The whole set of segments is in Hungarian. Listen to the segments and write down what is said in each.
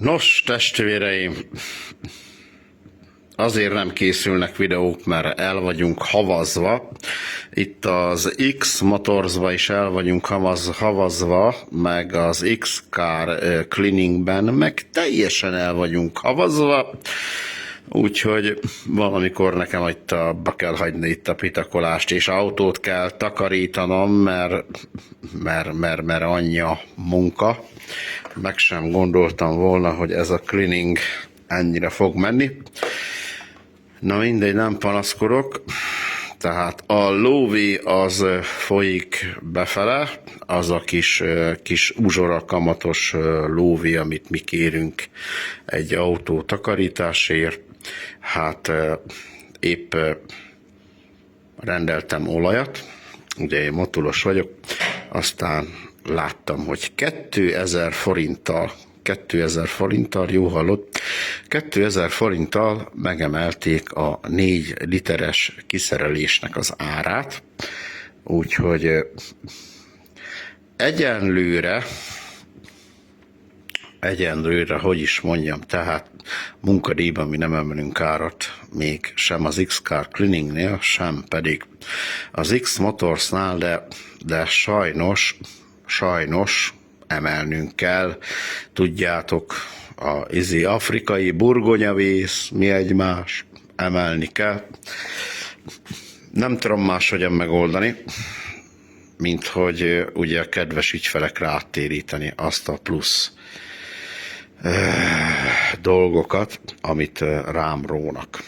Nos, testvéreim, azért nem készülnek videók, mert el vagyunk havazva. Itt az X Motorsba is el vagyunk havazva, meg az X-Car Cleaningben, meg teljesen el vagyunk havazva. Úgyhogy valamikor nekem itt be kell hagyni itt a pitakolást, és autót kell takarítanom, mert annyi a munka. Meg sem gondoltam volna, hogy ez a cleaning ennyire fog menni. Na mindegy, nem panaszkodok. Tehát a lóvé az folyik befele, az a kis uzsora kamatos lóvé, amit mi kérünk egy autó takarításért. Hát épp rendeltem olajat, ugye én motoros vagyok, aztán láttam, hogy 2000 forinttal, jó hallott, 2000 forinttal megemelték a 4 literes kiszerelésnek az árát, úgyhogy egyenlőre, hogy is mondjam, tehát munkadíjban mi nem emelünk árat, még sem az X-Car Cleaningnél, sem pedig az X Motorsnál, de sajnos emelnünk kell. Tudjátok, az afrikai burgonyavész, mi egymás, emelni kell. Nem tudom máshogyan megoldani, mint hogy ugye a kedves ügyfelekre áttéríteni azt a plusz dolgokat, amit rám rónak.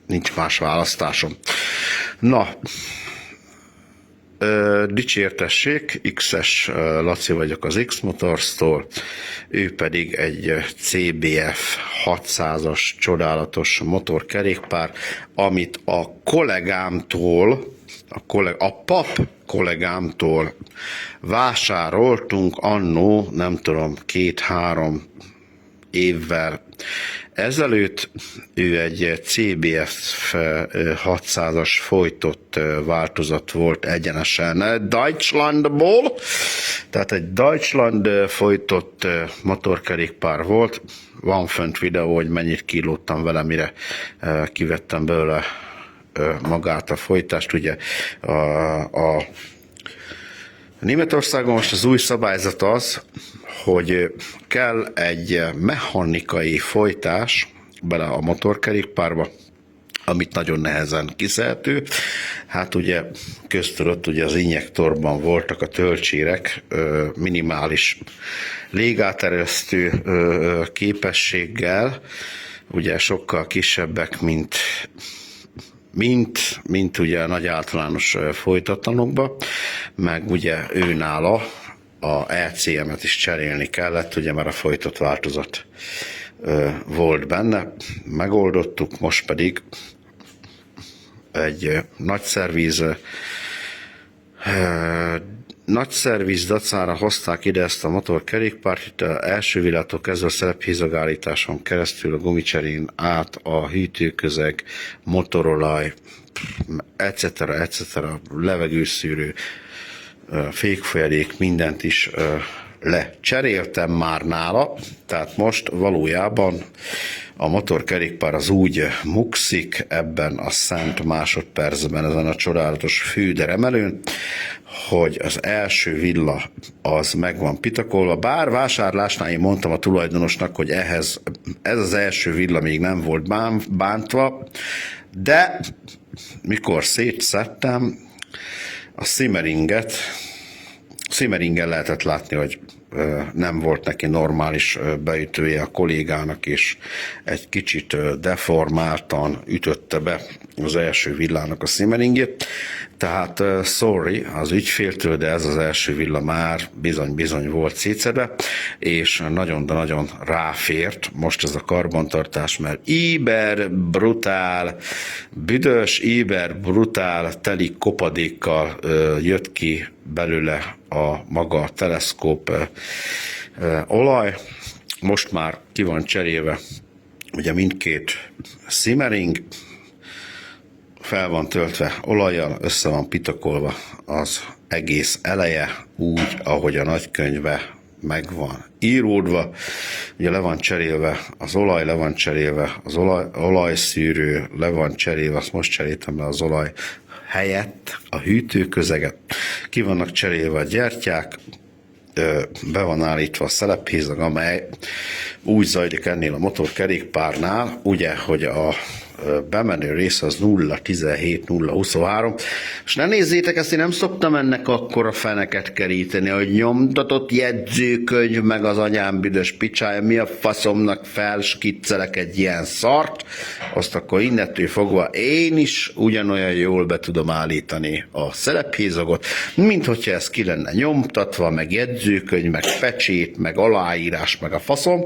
Nincs más választásom. Na, dicsértessék, X-es Laci vagyok az X Motors-tól, ő pedig egy CBF 600-as csodálatos motorkerékpár, amit a kollégámtól, a pap kollégámtól vásároltunk annó, nem tudom, 2-3 évvel ezelőtt. Ő egy CBF 600-as folytott változat volt egyenesen Deutschlandból, tehát egy Deutschland folytott motorkerékpár volt. Van fönt videó, hogy mennyit kilóttam vele, mire kivettem belőle magát a folytást. Ugye a Németországon most az új szabályzat az, hogy kell egy mechanikai folytás bele a motorkerékpárba, amit nagyon nehezen kiszedhető. Hát ugye köztudott, ugye az injektorban voltak a töltsérek minimális légáteresztő képességgel, ugye sokkal kisebbek, mint ugye a nagy általános folytatlanokba, meg ugye őnála a ECM-et is cserélni kellett, ugye mert a folytott változat volt benne, megoldottuk, most pedig egy nagy szerviz dacára hozták ide ezt a motorkerékpárt. Itt az első villától kezdve a szelephézagállításon keresztül a gumicserén át a hűtőközeg, motorolaj, etc. levegőszűrő, fékfolyadék, mindent is lecseréltem már nála, tehát most valójában a motorkerékpár az úgy mukszik ebben a szent másodpercben, ezen a csodálatos fűderemelőn, hogy az első villa az meg van pitakolva, bár vásárlásnál én mondtam a tulajdonosnak, hogy ez az első villa még nem volt bántva, de mikor szétszedtem a Simmeringen lehetett látni, hogy nem volt neki normális beütője a kollégának, és egy kicsit deformáltan ütötte be az első villának a Simmeringét. Tehát sorry az ügyféltől, de ez az első villa már bizony volt szétszedve, és nagyon, de nagyon ráfért most ez a karbantartás, mert büdös, brutál, teli kopadékkal jött ki belőle a maga teleszkóp olaj. Most már ki van cserélve ugye mindkét Simmering, fel van töltve olajjal, össze van pitakolva az egész eleje, úgy, ahogy a nagykönyvbe meg van íródva, ugye le van cserélve az olaj, le van cserélve az olajszűrő, le van cserélve, azt most cseréltem le az olaj helyett a hűtőközeget, ki vannak cserélve a gyertyák, be van állítva a szelephézag, amely úgy zajlik ennél a motorkerékpárnál, ugye, hogy a bemenő rész az 0,17-0,23, és ne nézzétek, ezt én nem szoktam ennek akkora feneket keríteni, hogy nyomtatott jegyzőkönyv, meg az anyám büdös picsája, mi a faszomnak felskiccelek egy ilyen szart, azt akkor innentől fogva én is ugyanolyan jól be tudom állítani a szelephézagot, mint hogyha ez ki lenne nyomtatva, meg jegyzőkönyv, meg pecsét, meg aláírás, meg a faszom.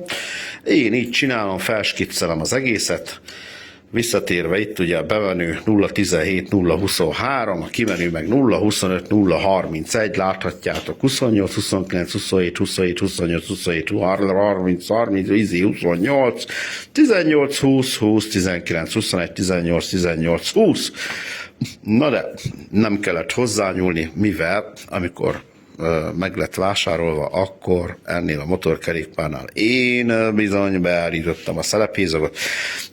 Én így csinálom, felskiccelem az egészet. Visszatérve itt ugye a bemenő 0,17-0,23, a kimenő meg 0,25-0,31, láthatjátok 28, 29, 27, 27, 28, 27, 30, 30, 28, 18, 20, 20, 19, 21, 18, 18, 20. Na de nem kellett hozzányúlni, mivel amikor meg lett vásárolva, akkor ennél a motorkerékpárnál én bizony beállítottam a szelephézagot,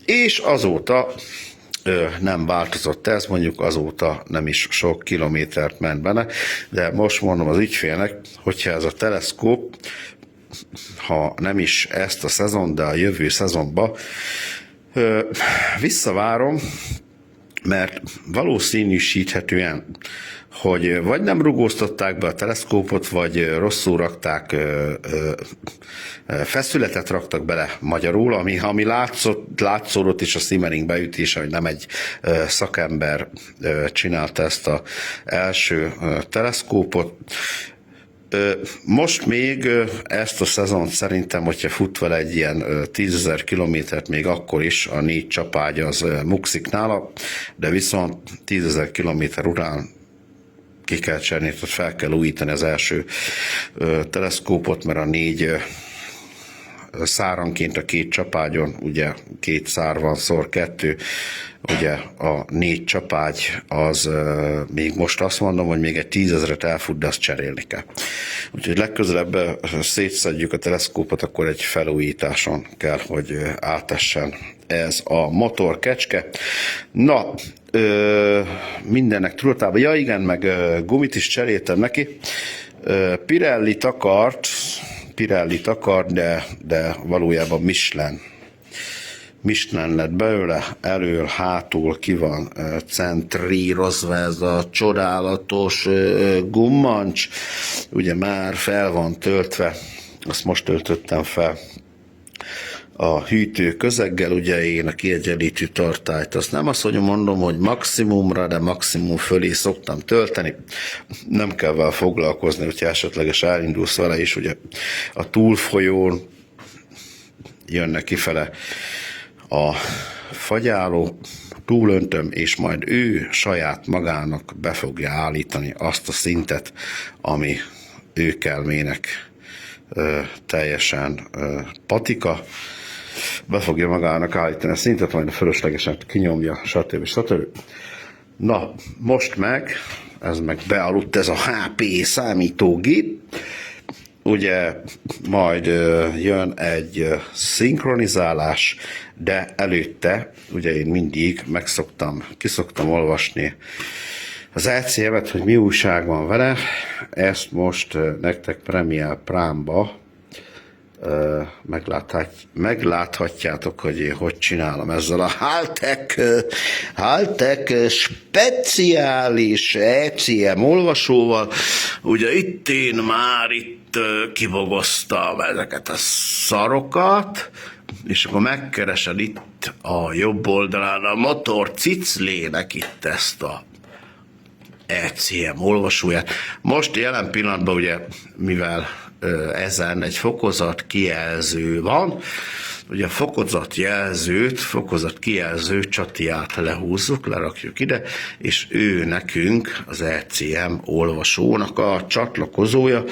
és azóta nem változott ez, mondjuk azóta nem is sok kilométert ment benne, de most mondom az ügyfélnek, hogyha ez a teleszkóp, ha nem is ezt a szezon, de a jövő szezonba visszavárom, mert valószínűsíthetően, hogy vagy nem rugóztatták be a teleszkópot, vagy rosszul rakták, feszületet raktak bele magyarul, ami látszódott is a Simmering beütése, hogy nem egy szakember csinálta ezt az első teleszkópot. Most még ezt a szezont szerintem, hogyha fut vele egy ilyen 10 000 kilométert, még akkor is a 4 csapágy az mukszik nála, de viszont 10 000 kilométer után ki kell cserélni, tehát fel kell újítani az első teleszkópot, mert a 4 száranként a 2 csapágyon, ugye 2 szár van szor 2, ugye a 4 csapágy az még most azt mondom, hogy még egy 10 000-et elfut, de azt cserélni kell. Úgyhogy legközelebb szétszedjük a teleszkópot, akkor egy felújításon kell, hogy átessen ez a motorkecske. Na, mindennek tudatában. Ja igen, meg gumit is cseréltem neki. Pirellit akart, de valójában Michelin lett belőle, elől, hátul ki van centrírozva ez a csodálatos gummancs, ugye már fel van töltve, azt most töltöttem fel a hűtő közeggel, ugye én a kiegyenlítő tartályt, azt nem azt mondom, hogy maximumra, de maximum fölé szoktam tölteni. Nem kell vele foglalkozni, hogyha esetleges elindulsz vele is, ugye a túlfolyón jönne kifele a fagyáló, túlöntöm, és majd ő saját magának be fogja állítani azt a szintet, ami ő kelmének teljesen patika, be fogja magának állítani a szintet, majd a fölöslegesen kinyomja, stb. Na, most meg, ez meg bealudt ez a HP számítógép, ugye majd jön egy szinkronizálás, de előtte, ugye én mindig kiszoktam olvasni az ECM-et, hogy mi újság van vele, ezt most nektek Premiere Prime-ba megláthatjátok, hogy én hogy csinálom ezzel a Haltech speciális ECM olvasóval. Ugye én már kibogoztam ezeket a szarokat, és akkor megkeresed itt a jobb oldalán a motor ciclének itt ezt a ECM olvasóját. Most jelen pillanatban ugye, mivel ezen egy fokozat kijelző van, ugye a fokozat kijelző csatiát lehúzzuk, lerakjuk ide, és ő nekünk az ECM olvasónak a csatlakozója.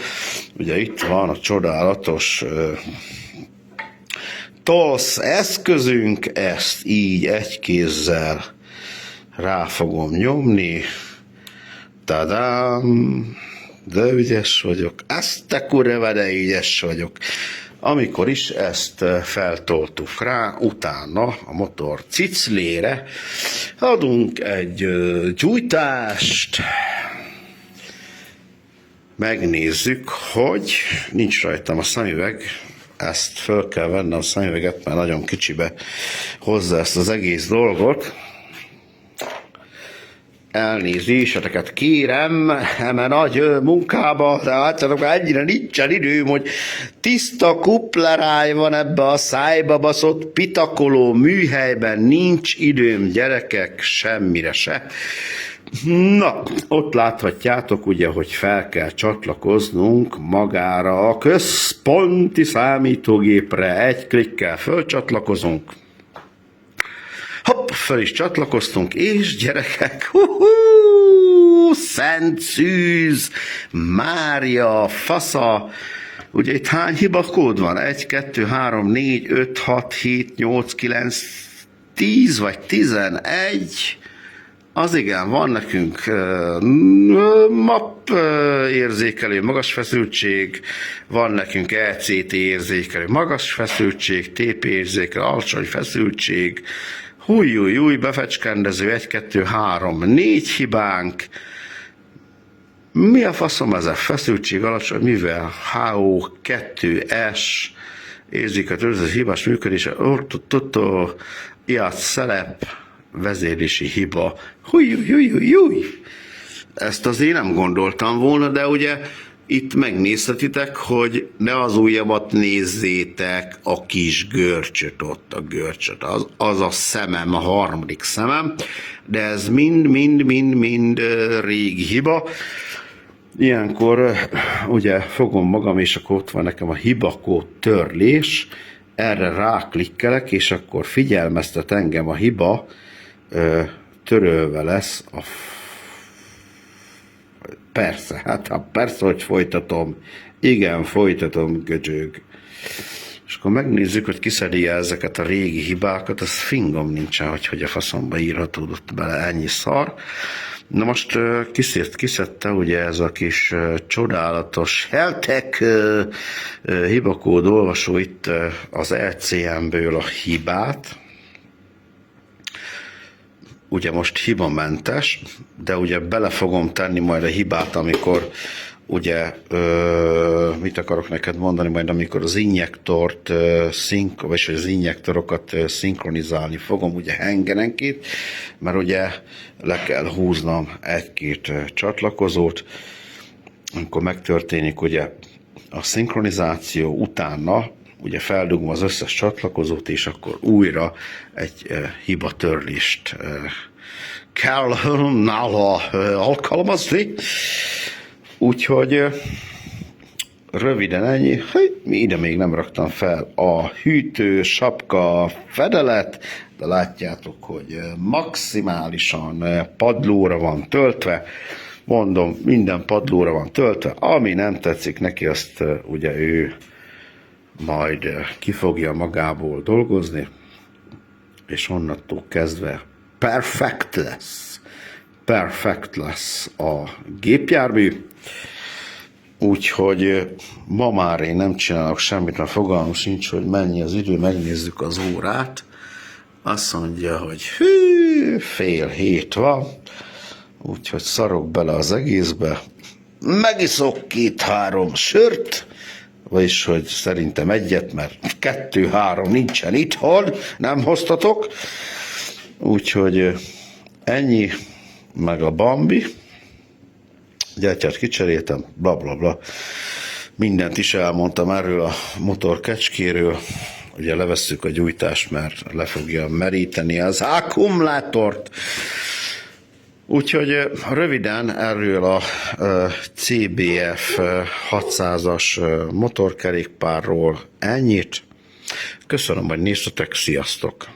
Ugye itt van a csodálatos TOLSZ eszközünk, ezt így egy kézzel rá fogom nyomni. Tadám! De ügyes vagyok. Ezt te kurva, de ügyes vagyok. Amikor is ezt feltoltuk rá, utána a motor ciclére adunk egy gyújtást, megnézzük, hogy nincs rajtam a szemüveg, ezt föl kell vennem a szemüveget, mert nagyon kicsibe hozza ezt az egész dolgot. Elnézéseteket kérem, eme nagy munkába, de látjátok, ennyire nincsen időm, hogy tiszta kupleráj van ebbe a szájba baszott pitakoló műhelyben, nincs időm, gyerekek, semmire se. Na, ott láthatjátok ugye, hogy fel kell csatlakoznunk magára a központi számítógépre, egy klikkel fölcsatlakozunk. Hopp, fel is csatlakoztunk, és gyerekek, Szent Szűz, Mária, fasza, ugye itt hány hibakód van? 1, 2, 3, 4, 5, 6, 7, 8, 9, 10 vagy 11, az igen, van nekünk MAP érzékelő magas feszültség, van nekünk ECT érzékelő magas feszültség, TP érzékelő alacsony feszültség, húj, befecskendező, 1, 2, 3, 4 hibánk. Mi a faszom ez a feszültség alacsony, mivel HO2S érzékelő hibás működése, iát szelep, vezérlési hiba. Húj. Ezt azért nem gondoltam volna, de ugye itt megnézhetitek, hogy ne az ujjamat nézzétek, a kis görcsöt ott, a görcsöt. Az a szemem, a harmadik szemem, de ez mind régi hiba. Ilyenkor ugye fogom magam, és akkor ott van nekem a hibakód törlés, erre ráklikkelek, és akkor figyelmeztet engem a hiba, törölve lesz a... Persze, hogy folytatom. Igen, folytatom, göcsög. És akkor megnézzük, hogy kiszedi ezeket a régi hibákat, az fingom nincsen, hogy a faszomba írhatódott bele ennyi szar. Na most kiszedte ugye ez a kis csodálatos Heltec hibakód olvasó itt az LCM-ből a hibát. Ugye most hibamentes, de ugye bele fogom tenni majd a hibát, amikor ugye, mit akarok neked mondani, majd amikor az injektort, vagy az injektorokat szinkronizálni fogom, ugye hengerenként, mert ugye le kell húznom egy-két csatlakozót, amikor megtörténik ugye a szinkronizáció, utána ugye feldugom az összes csatlakozót, és akkor újra egy hibatörlést kell nála alkalmazni. Úgyhogy röviden ennyi. Ide még nem raktam fel a hűtő, sapka, fedelet, de látjátok, hogy maximálisan padlóra van töltve. Mondom, minden padlóra van töltve. Ami nem tetszik neki, azt ugye ő majd ki fogja magából dolgozni, és onnantól kezdve perfekt lesz a gépjármű. Úgyhogy ma már én nem csinálok semmit, mert fogalmam sincs, hogy mennyi az idő, megnézzük az órát. Azt mondja, hogy fél hét van, úgyhogy szarok bele az egészbe. Megiszok 2-3 sört, vagyis, hogy szerintem egyet, mert 2-3 nincsen itthon, nem hoztatok. Úgyhogy ennyi, meg a Bambi. Gyertyát kicseréltem, blablabla. Mindent is elmondtam erről a motor kecskéről. Ugye levesszük a gyújtást, mert le fogja meríteni az akkumulátort. Úgyhogy röviden erről a CBF 600-as motorkerékpárról ennyit. Köszönöm, hogy néztetek, sziasztok!